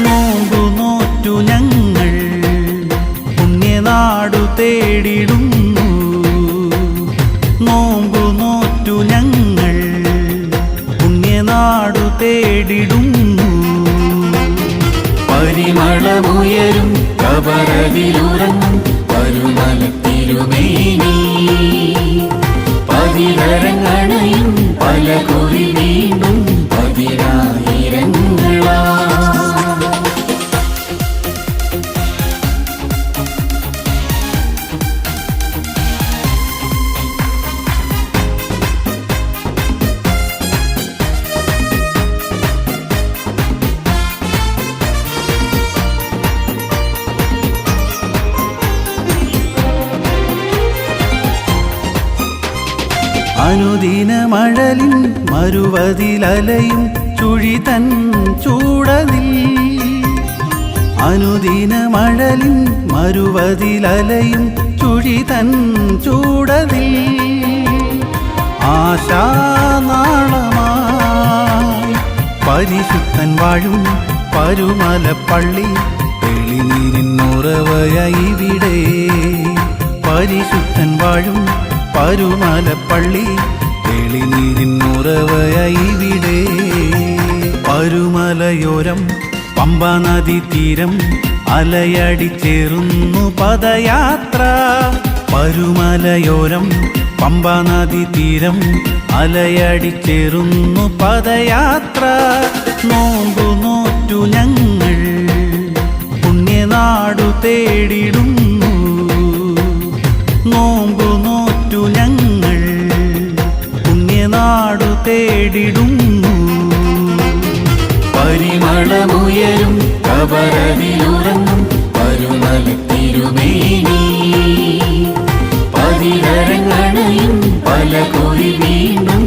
നോമ്പു നോറ്റു ഞങ്ങൾ പുണ്യനാടു തേടിടുന്നു. നോമ്പു നോറ്റു ഞങ്ങൾ പുണ്യനാടു തേടിടുന്നു. പരിമളമുയരും കബറതിലുറങ്ങും പരുമലത്തിരുമേനി പതിരരങ്ങണയും പല കുറി വീണ്ടും പതിനായിരങ്ങളാ. അനുദിന മഴലിൻ മരുവതിലലയും ചുഴിതൻ ചൂടതിൽ. അനുദിന മഴലിൻ മരുവതിലലയും ചുഴിതൻ ചൂടതിൽ. ആശാനാളമായി പരിശുദ്ധൻ വാഴും പരുമലപ്പള്ളി തെളിനീരിന്നുറവയായിവിടെ. പരിശുദ്ധൻ വാഴും പരുമലപ്പള്ളി തെളിനീരിന്നുറവയായിവിടെ. പരുമലയോരം പമ്പാനദി തീരം അലയടിച്ചേറുന്നു പദയാത്ര. പരുമലയോരം പമ്പാനദി തീരം അലയടിച്ചേറുന്നു പദയാത്ര. നോമ്പു നോറ്റു ഞങ്ങൾ പുണ്യനാടു തേടിടുന്നു. നോമ്പു നോറ്റു ഞങ്ങൾ പുണ്യനാടു തേടിടുന്നു. പരിമളമുയരും കബറതിലുറങ്ങും പരുമലത്തിരുമേനി പതിരരങ്ങണയും പല കുറി വീണ്ടും